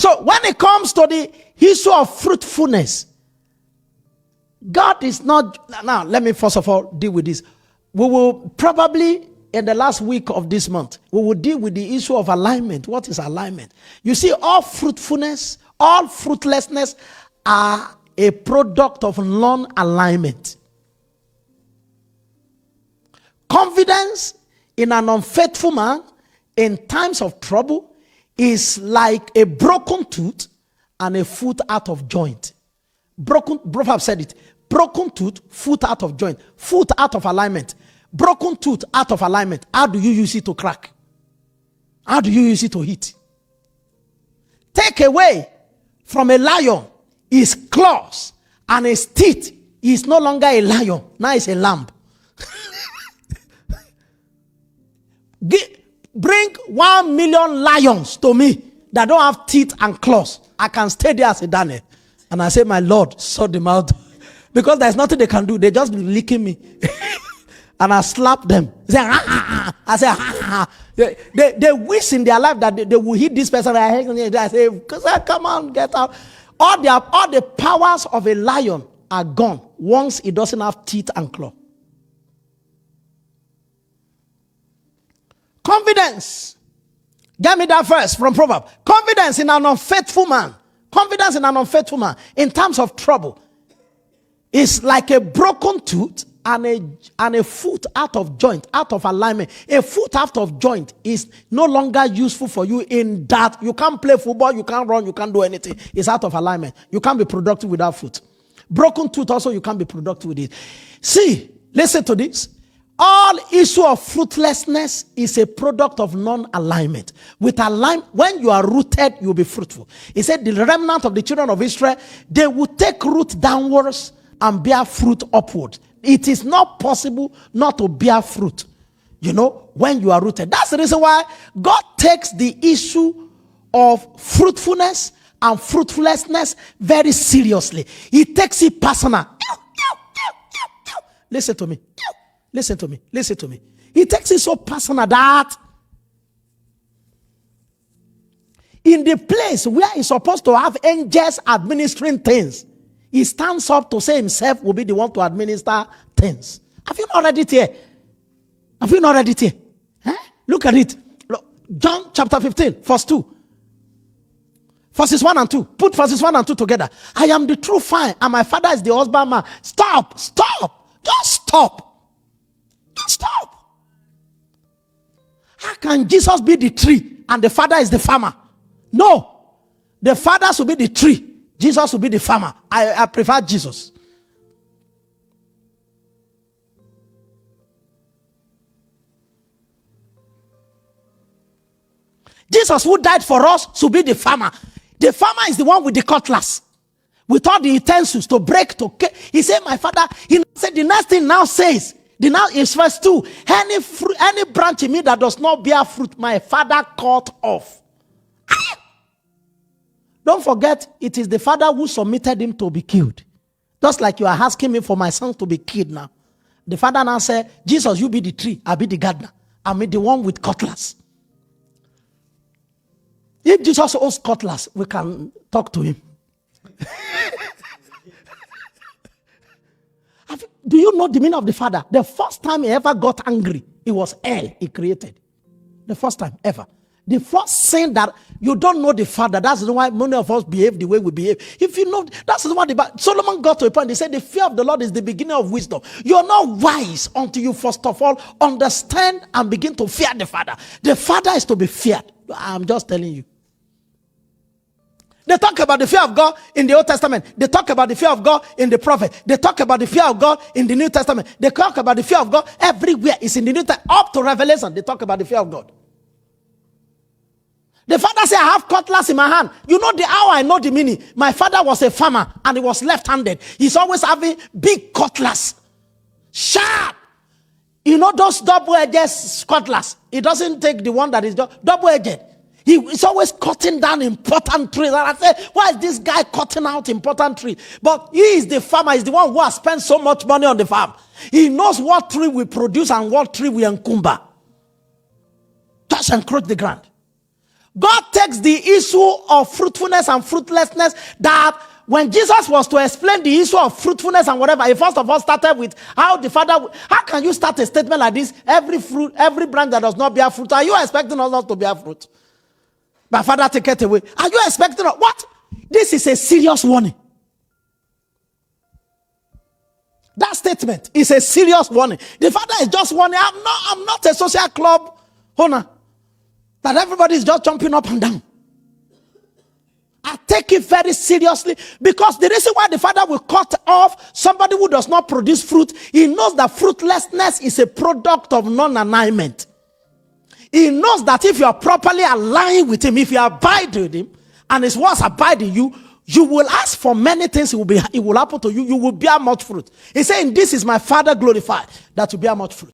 So when it comes to the issue of fruitfulness, God is not. Now, let me first of all deal with this. We will probably, in the last week of this month, we will deal with the issue of alignment. What is alignment? You see, all fruitfulness, all fruitlessness are a product of non-alignment. Confidence in an unfaithful man in times of trouble is like a broken tooth and a foot out of joint. Proverbs said it. Broken tooth, foot out of joint, foot out of alignment. Broken tooth out of alignment. How do you use it to crack? How do you use it to hit? Take away from a lion his claws and his teeth. He is no longer a lion. Now he's a lamb. Bring 1 million lions to me that don't have teeth and claws. I can stay there as a Daniel. And I say, my Lord, sort them out. Because there's nothing they can do. They just be licking me. And I slap them. They say, I say, they wish in their life that they will hit this person. I say, come on, get out. All the powers of a lion are gone once it doesn't have teeth and claw. Confidence. Get me that verse from Proverbs. Confidence in an unfaithful man. Confidence in an unfaithful man in times of trouble is like a broken tooth and a foot out of joint, out of alignment. A foot out of joint is no longer useful for you in that you can't play football, you can't run, you can't do anything. It's out of alignment. You can't be productive without foot. Broken tooth also, you can't be productive with it. See, listen to this. All issue of fruitlessness is a product of non-alignment. With alignment, when you are rooted, you'll be fruitful. He said the remnant of the children of Israel, they will take root downwards and bear fruit upward. It is not possible not to bear fruit, when you are rooted. That's the reason why God takes the issue of fruitfulness and fruitlessness very seriously. He takes it personal. Listen to me. Listen to me. Listen to me. He takes it so personal that in the place where he's supposed to have angels administering things, he stands up to say himself will be the one to administer things. Have you not read it here? Have you not read it here? Huh? Look at it. Look, John chapter 15, verse 2. Verses 1 and 2. Put verses 1 and 2 together. I am the true vine, and my Father is the husbandman. Stop. Just stop. Stop. How can Jesus be the tree and the Father is the farmer? No. The Father should be the tree. Jesus will be the farmer. I prefer Jesus. Jesus who died for us should be the farmer. The farmer is the one with the cutlass, with all the utensils to break, he said, my Father, he said the next thing now says, now is verse 2. Any branch in me that does not bear fruit, my Father cut off. Don't forget, it is the Father who submitted him to be killed. Just like you are asking me for my son to be killed now. The Father now said, Jesus, you be the tree, I be the gardener. I be the one with cutlass. If Jesus owns cutlass, we can talk to him. Do you know the meaning of the Father? The first time he ever got angry, it was hell he created. The first time ever. The first sin that you don't know the Father. That's why many of us behave the way we behave. If you know, that's what Solomon got to a point. He said the fear of the Lord is the beginning of wisdom. You're not wise until you first of all understand and begin to fear the Father. The Father is to be feared. I'm just telling you. They talk about the fear of God in the Old Testament. They talk about the fear of God in the prophet. They talk about the fear of God in the New Testament. They talk about the fear of God everywhere. It's in the New Testament. Up to Revelation, they talk about the fear of God. The Father said, I have cutlass in my hand. You know how I know the meaning? My father was a farmer and he was left-handed. He's always having big cutlass. Sharp. You know those double-edged cutlass? He doesn't take the one that is double-edged. He's always cutting down important trees. And I say, why is this guy cutting out important trees? But he is the farmer. He's the one who has spent so much money on the farm. He knows what tree will produce and what tree will encumber. Just encroach the ground. God takes the issue of fruitfulness and fruitlessness, that when Jesus was to explain the issue of fruitfulness and whatever, he first of all started with how the Father, how can you start a statement like this? Every branch that does not bear fruit, are you expecting us not to bear fruit? But Father, take it away. Are you expecting us? What? This is a serious warning. That statement is a serious warning. The Father is just warning. I'm not a social club owner that everybody is just jumping up and down. I take it very seriously, because the reason why the Father will cut off somebody who does not produce fruit, he knows that fruitlessness is a product of non-alignment. He knows that if you are properly aligned with him, if you abide with him, and his words abide in you, you will ask for many things. It will happen to you. You will bear much fruit. He's saying, this is my Father glorified, that you bear much fruit.